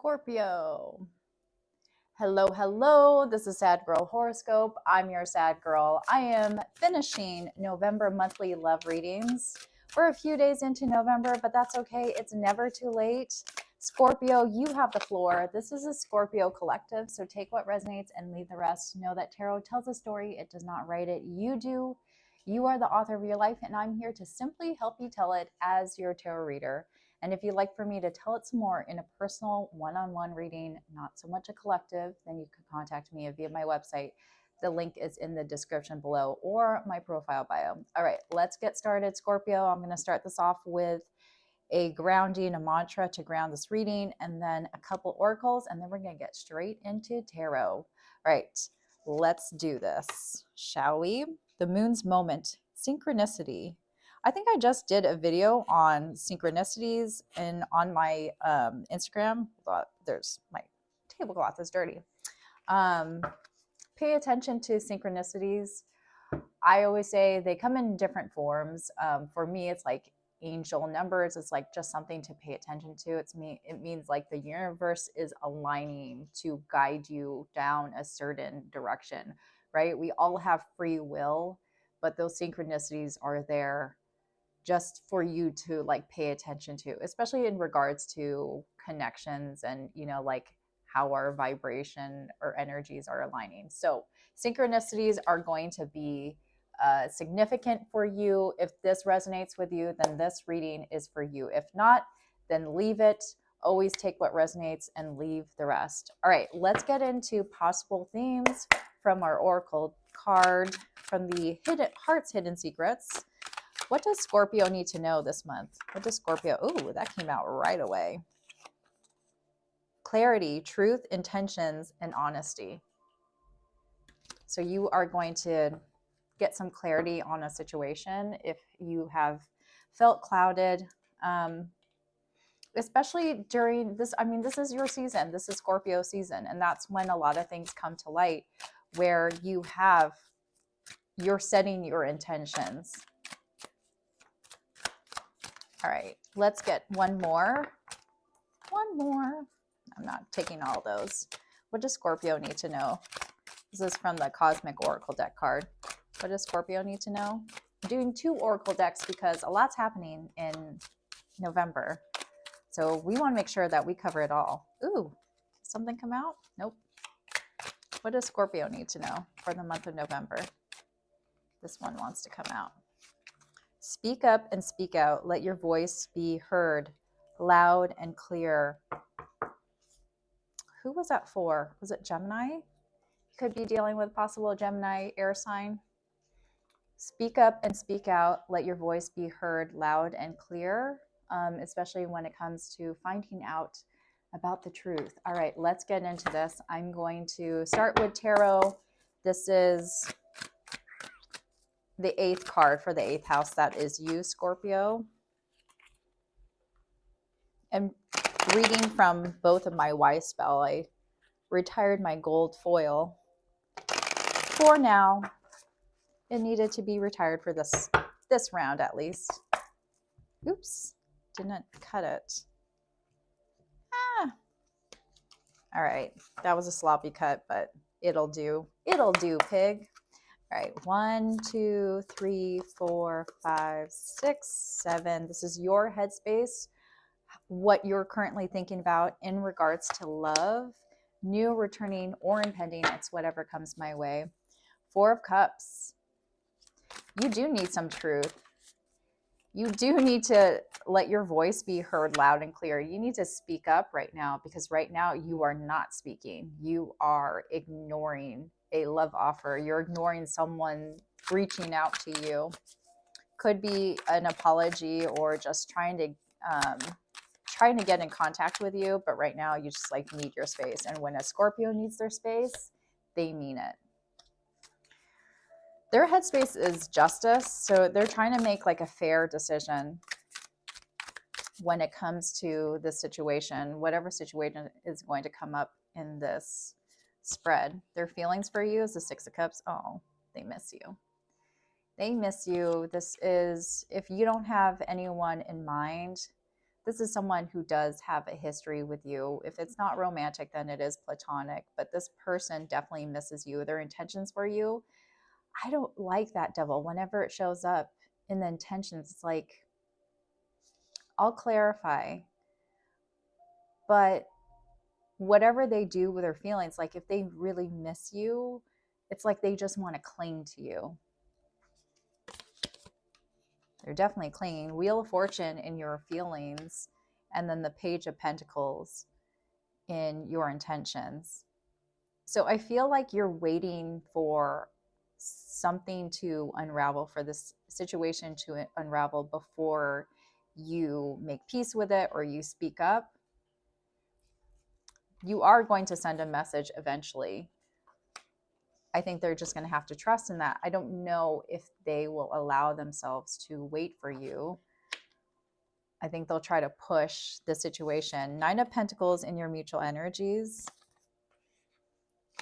Scorpio. Hello. This is Sad Girl Horoscope. I'm your sad girl. I am finishing November monthly love readings. We're a few days into November, but that's okay. It's never too late. Scorpio, you have the floor. This is a Scorpio collective, so take what resonates and leave the rest. Know that tarot tells a story, it does not write it. You do. You are the author of your life, and I'm here to simply help you tell it as your tarot reader. And if you'd like for me to tell it some more in a personal one-on-one reading, not so much a collective, then you can contact me via my website. The link is in the description below or my profile bio. All right, let's get started, Scorpio. I'm going to start this off with a grounding, a mantra to ground this reading, and then a couple oracles, and then we're going to get straight into tarot. All right, let's do this, shall we? The moon's moment, synchronicity. I think I just did a video on synchronicities and on my Instagram. There's my tablecloth is dirty. Pay attention to synchronicities. I always say they come in different forms. For me, it's like angel numbers. It's like just something to pay attention to. It means like the universe is aligning to guide you down a certain direction, right? We all have free will, but those synchronicities are there just for you to like pay attention to, especially in regards to connections and, like how our vibration or energies are aligning. So synchronicities are going to be significant for you. If this resonates with you, then this reading is for you. If not, then leave it. Always take what resonates and leave the rest. All right, let's get into possible themes from our oracle card from the Heart's Hidden Secrets. What does Scorpio need to know this month? What does Scorpio, ooh, that came out right away. Clarity, truth, intentions, and honesty. So you are going to get some clarity on a situation if you have felt clouded, especially during this. I mean, this is your season. This is Scorpio season. And that's when a lot of things come to light where you're setting your intentions. All right, let's get one more. I'm not taking all those. What does Scorpio need to know? This is from the Cosmic Oracle deck card. What does Scorpio need to know? I'm doing 2 Oracle decks because a lot's happening in November. So we want to make sure that we cover it all. Ooh, something come out? Nope. What does Scorpio need to know for the month of November? This one wants to come out. Speak up and speak out. Let your voice be heard loud and clear. Who was that for? Was it Gemini? Could be dealing with possible Gemini air sign. Speak up and speak out. Let your voice be heard loud and clear, especially when it comes to finding out about the truth. All right, let's get into this. I'm going to start with tarot. This is the 8th card for the 8th house. That is you, Scorpio. And reading from both of my Y spell, I retired my gold foil. For now, it needed to be retired for this round at least. Oops, didn't cut it. All right, that was a sloppy cut, but it'll do. It'll do, pig. All right, 1, 2, 3, 4, 5, 6, 7. This is your headspace, what you're currently thinking about in regards to love, new, returning, or impending. It's whatever comes my way. 4 of Cups. You do need some truth. You do need to let your voice be heard loud and clear. You need to speak up right now because right now you are not speaking. You are ignoring a love offer. You're ignoring someone reaching out to you. Could be an apology or just trying to get in contact with you, but right now you just like need your space. And when a Scorpio needs their space, they mean it. Their headspace is justice, so they're trying to make like a fair decision when it comes to this situation, whatever situation is going to come up in this spread. Their feelings for you is the 6 of Cups. Oh, they miss you. They miss you. This is, if you don't have anyone in mind, This is someone who does have a history with you. If it's not romantic, then it is platonic, but this person definitely misses you. Their intentions for you, I don't like that devil. Whenever it shows up in the intentions, it's like, I'll clarify. But whatever they do with their feelings, like if they really miss you, it's like they just want to cling to you. They're definitely clinging. Wheel of Fortune in your feelings, and then the Page of Pentacles in your intentions. So I feel like you're waiting for something to unravel, for this situation to unravel before you make peace with it or you speak up. You are going to send a message eventually. I think they're just going to have to trust in that. I don't know if they will allow themselves to wait for you. I think they'll try to push the situation. 9 of Pentacles in your mutual energies.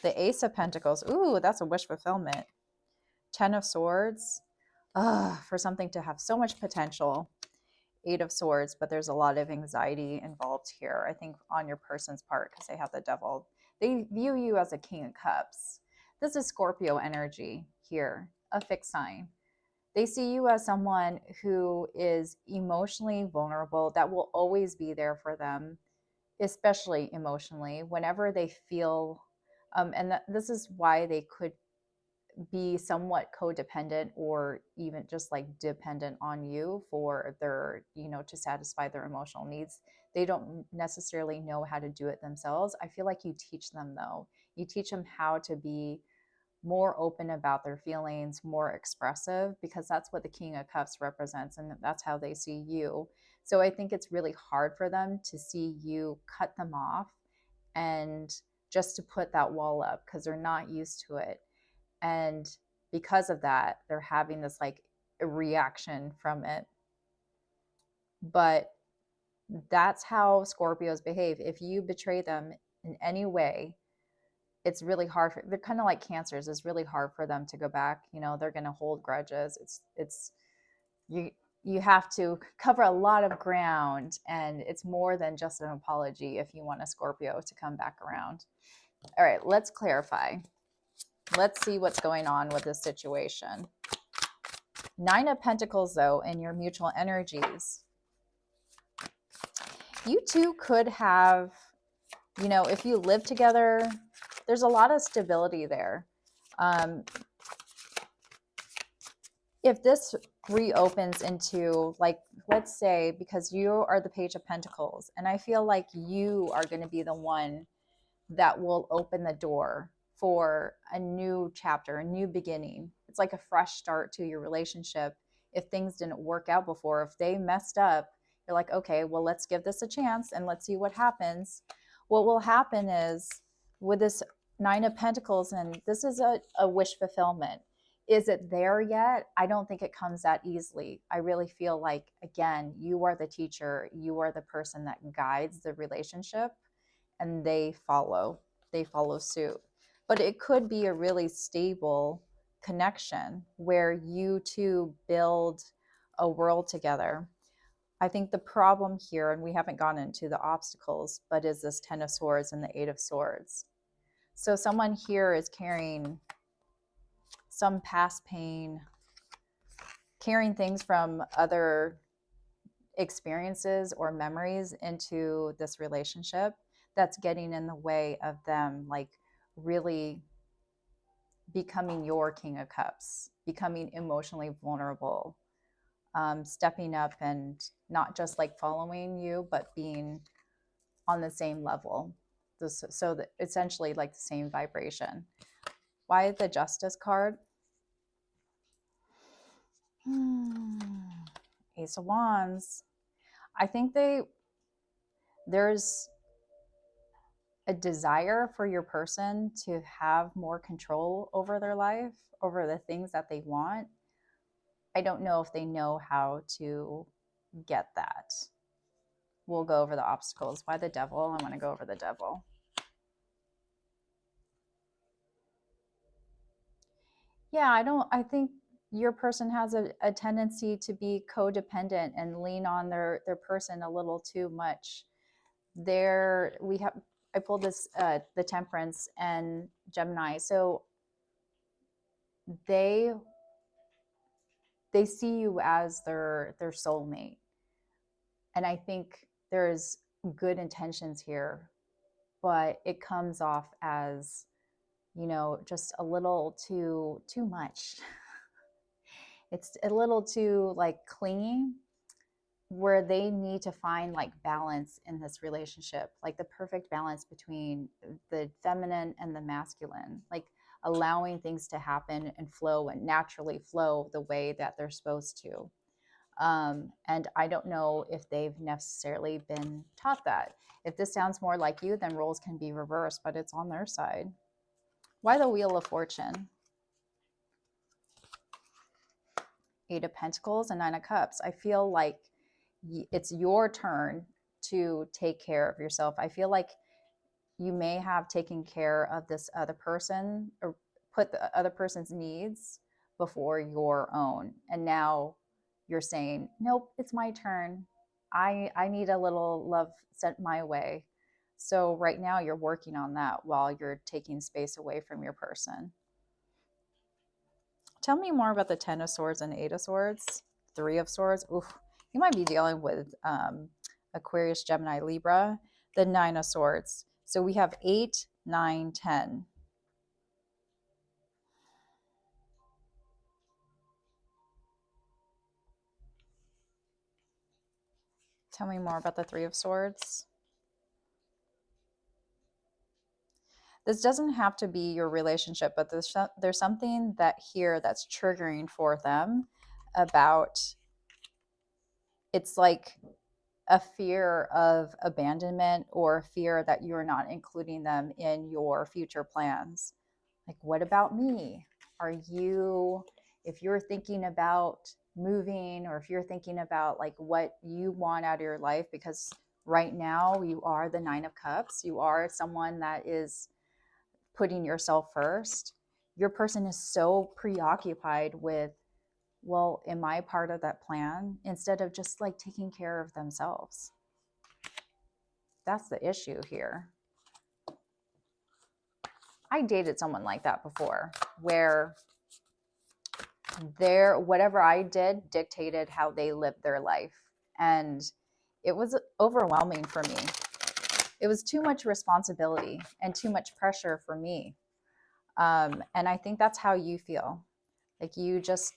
The Ace of Pentacles. Ooh, that's a wish fulfillment. 10 of Swords. For something to have so much potential. 8 of Swords, but there's a lot of anxiety involved here, I think, on your person's part, because they have the Devil. They view you as a King of Cups. This is Scorpio energy here, a fixed sign. They see you as someone who is emotionally vulnerable, that will always be there for them, especially emotionally, whenever they feel, this is why they could be somewhat codependent or even just like dependent on you for their, to satisfy their emotional needs. They don't necessarily know how to do it themselves. I feel like you teach them, though. You teach them how to be more open about their feelings, more expressive, because that's what the King of Cups represents, and that's how they see you. So I think it's really hard for them to see you cut them off and just to put that wall up, because they're not used to it. And because of that, they're having this like a reaction from it. But that's how Scorpios behave. If you betray them in any way, it's really hard for, they're kind of like Cancers. It's really hard for them to go back. They're going to hold grudges. It's you have to cover a lot of ground, and it's more than just an apology if you want a Scorpio to come back around. All right, let's clarify. Let's see what's going on with this situation. 9 of Pentacles, though, in your mutual energies. You two could have, if you live together, there's a lot of stability there. If this reopens into, like, let's say, because you are the Page of Pentacles, and I feel like you are going to be the one that will open the door for a new chapter, a new beginning. It's like a fresh start to your relationship. If things didn't work out before, if they messed up, you're like, okay, well, let's give this a chance and let's see what happens. What will happen is, with this 9 of Pentacles, and this is a wish fulfillment. Is it there yet? I don't think it comes that easily. I really feel like, again, you are the teacher. You are the person that guides the relationship, and they follow suit. But it could be a really stable connection where you two build a world together. I think the problem here, and we haven't gone into the obstacles, but is this 10 of Swords and the 8 of Swords. So someone here is carrying some past pain, carrying things from other experiences or memories into this relationship that's getting in the way of them, like, really becoming your King of Cups, becoming emotionally vulnerable, stepping up and not just like following you, but being on the same level. So that essentially like the same vibration. Why the Justice card? Ace of Wands. I think there's a desire for your person to have more control over their life, over the things that they want. I don't know if they know how to get that. We'll go over the obstacles. Why the Devil? I want to go over the Devil. Yeah, I think your person has a tendency to be codependent and lean on their person a little too much. I pulled this the Temperance and Gemini. So they see you as their soulmate. And I think there's good intentions here, but it comes off as, just a little too much. It's a little too like clingy, where they need to find like balance in this relationship, like the perfect balance between the feminine and the masculine, like allowing things to happen and flow and naturally flow the way that they're supposed to. And I don't know if they've necessarily been taught that. If this sounds more like you, then roles can be reversed, but it's on their side. Why the Wheel of Fortune? Eight of Pentacles and Nine of Cups. I feel like it's your turn to take care of yourself. I feel like you may have taken care of this other person or put the other person's needs before your own. And now you're saying, nope, it's my turn. I need a little love sent my way. So right now you're working on that while you're taking space away from your person. Tell me more about the Ten of Swords and Eight of Swords. Three of Swords. Oof. You might be dealing with Aquarius, Gemini, Libra. The Nine of Swords. So we have 8, 9, 10. Tell me more about the Three of Swords. This doesn't have to be your relationship, but there's something that here that's triggering for them about, it's like a fear of abandonment or fear that you're not including them in your future plans. Like, what about me? If you're thinking about moving, or if you're thinking about like what you want out of your life, because right now you are the Nine of Cups, you are someone that is putting yourself first. Your person is so preoccupied with, well, am I part of that plan? Instead of just like taking care of themselves. That's the issue here. I dated someone like that before, where whatever I did dictated how they lived their life. And it was overwhelming for me. It was too much responsibility and too much pressure for me. And I think that's how you feel. Like you just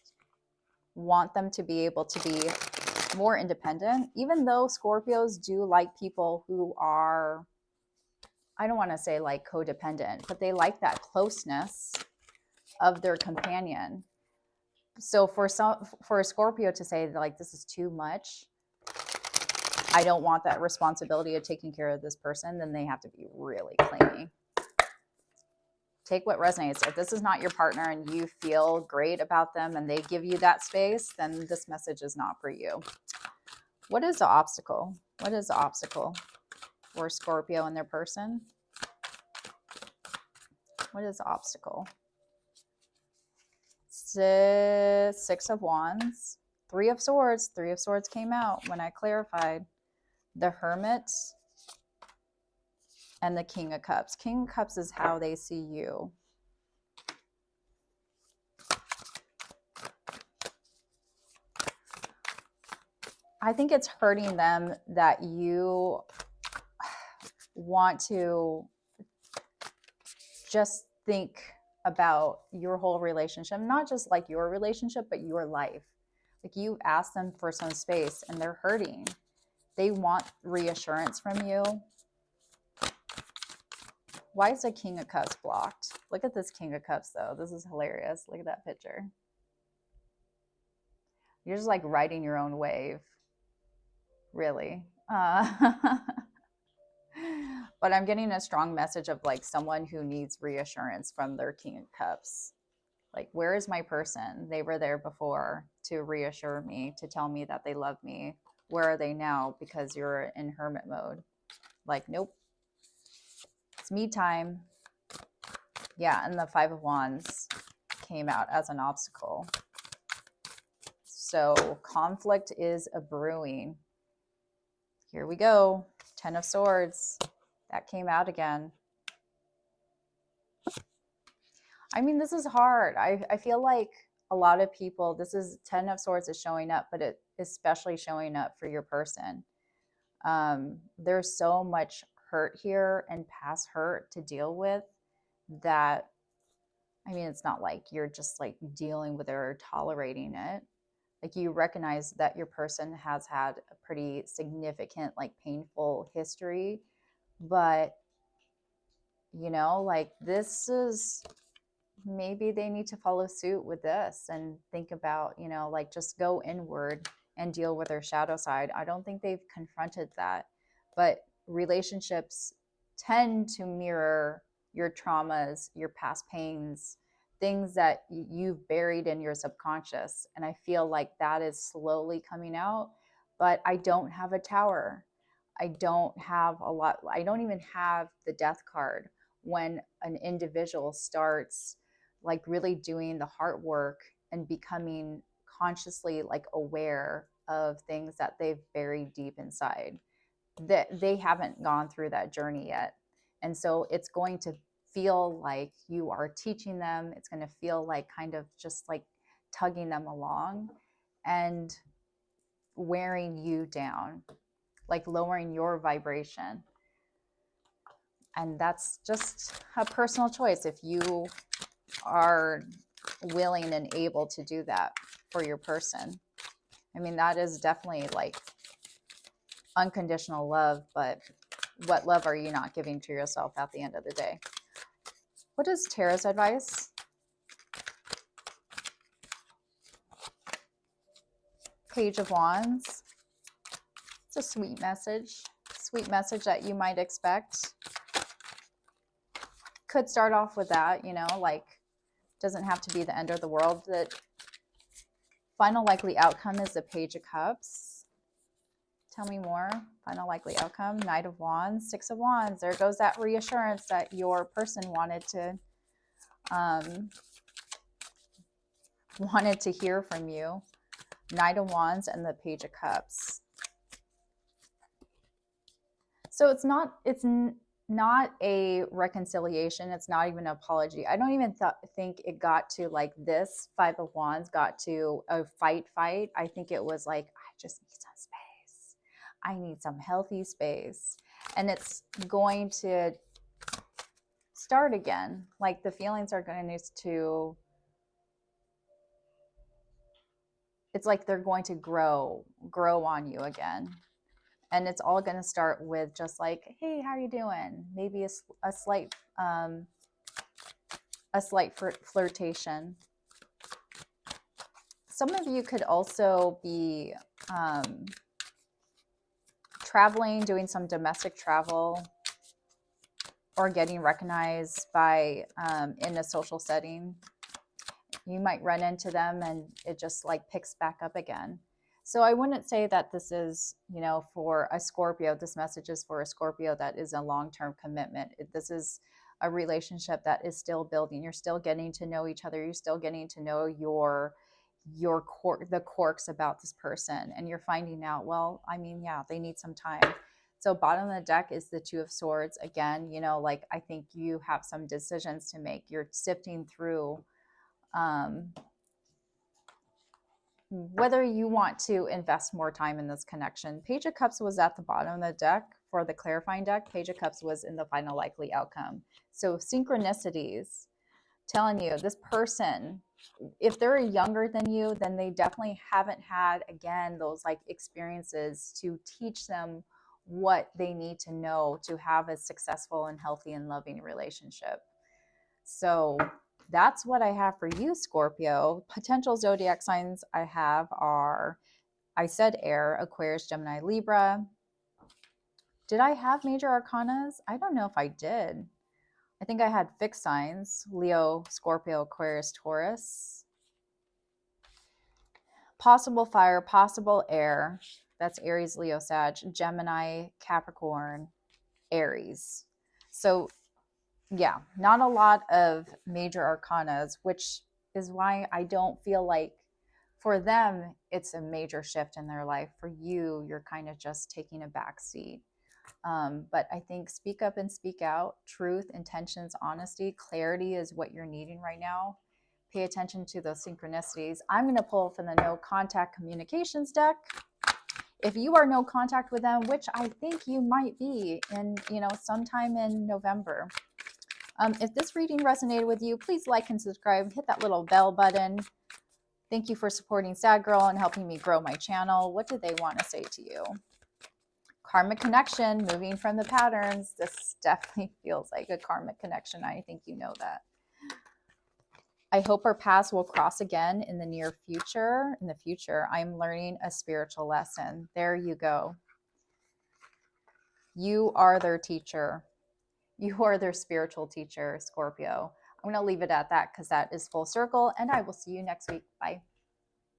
want them to be able to be more independent, even though Scorpios do like people who are, I don't want to say like codependent, but they like that closeness of their companion. So for a Scorpio to say like, this is too much, I don't want that responsibility of taking care of this person, then they have to be really clingy. Take what resonates. If this is not your partner and you feel great about them and they give you that space, then this message is not for you. What is the obstacle? What is the obstacle for Scorpio and their person? What is the obstacle? Six of Wands, Three of Swords. Three of Swords came out when I clarified. The Hermit and the King of Cups. King of Cups is how they see you. I think it's hurting them that you want to just think about your whole relationship, not just like your relationship, but your life. Like you ask them for some space and they're hurting. They want reassurance from you. Why is the King of Cups blocked? Look at this King of Cups though. This is hilarious. Look at that picture. You're just like riding your own wave. Really. But I'm getting a strong message of like someone who needs reassurance from their King of Cups. Like, where is my person? They were there before to reassure me, to tell me that they love me. Where are they now? Because you're in hermit mode. Like, nope. It's me time. Yeah, and the Five of Wands came out as an obstacle. So conflict is a brewing. Here we go. 10 of Swords. That came out again. I mean, this is hard. I feel like a lot of people, this is 10 of Swords is showing up, but it especially showing up for your person. There's so much hurt here and past hurt to deal with that, I mean, it's not like you're just like dealing with it or tolerating it. Like you recognize that your person has had a pretty significant, like painful history, but you know, like this is, maybe they need to follow suit with this and think about, you know, like just go inward and deal with their shadow side. I don't think they've confronted that, but relationships tend to mirror your traumas, your past pains, things that you've buried in your subconscious. And I feel like that is slowly coming out, but I don't have a tower. I don't have a lot. I don't even have the death card when an individual starts like really doing the heart work and becoming consciously like aware of things that they've buried deep inside, that they haven't gone through that journey yet. And so it's going to feel like you are teaching them. It's going to feel like kind of just like tugging them along and wearing you down, like lowering your vibration. And that's just a personal choice if you are willing and able to do that for your person. I mean, that is definitely like unconditional love, but what love are you not giving to yourself at the end of the day? What is Tarot's advice? Page of Wands. It's a sweet message that you might expect. Could start off with that, you know, like doesn't have to be the end of the world. That final likely outcome is the Page of Cups. Tell me more. Final likely outcome, Knight of Wands, Six of Wands. There goes that reassurance that your person wanted to hear from you. Knight of Wands and the Page of Cups. So it's not a reconciliation. It's not even an apology. I don't even think it got to like this. Five of Wands got to a fight. I think it was like, I just need some space. I need some healthy space. And it's going to start again. Like the feelings are going to, it's like they're going to grow on you again. And it's all going to start with just like, hey, how are you doing? Maybe a slight flirtation. Some of you could also be traveling, doing some domestic travel, or getting recognized by in a social setting. You might run into them and it just like picks back up again. So I wouldn't say that this is, you know, for a Scorpio, this message is for a Scorpio that is a long-term commitment. This is a relationship that is still building. You're still getting to know each other. You're still getting to know the quirks about this person. And you're finding out, well, I mean, yeah, they need some time. So bottom of the deck is the Two of Swords. Again, you know, like I think you have some decisions to make. You're sifting through whether you want to invest more time in this connection. Page of Cups was at the bottom of the deck for the clarifying deck. Page of Cups was in the final likely outcome. So synchronicities telling you this person, if they're younger than you, then they definitely haven't had, again, those like experiences to teach them what they need to know to have a successful and healthy and loving relationship. So that's what I have for you, Scorpio. Potential zodiac signs I have are, I said air, Aquarius, Gemini, Libra. Did I have major arcanas? I don't know if I did. I think I had fixed signs, Leo, Scorpio, Aquarius, Taurus. Possible fire, possible air. That's Aries, Leo, Sag, Gemini, Capricorn, Aries. So yeah, not a lot of major arcanas, which is why I don't feel like For them, it's a major shift in their life. For you, you're kind of just taking a back seat. But I think speak up and speak out. Truth, intentions, honesty, clarity is what you're needing right now. Pay attention to those synchronicities. I'm going to pull from the No Contact Communications deck. If you are no contact with them, which I think you might be in, sometime in November. If this reading resonated with you, please like and subscribe. Hit that little bell button. Thank you for supporting Sad Girl and helping me grow my channel. What do they want to say to you? Karmic connection, moving from the patterns. This definitely feels like a karmic connection. I think you know that. I hope our paths will cross again in the near future. In the future, I'm learning a spiritual lesson. There you go. You are their teacher. You are their spiritual teacher, Scorpio. I'm going to leave it at that because that is full circle, and I will see you next week. Bye.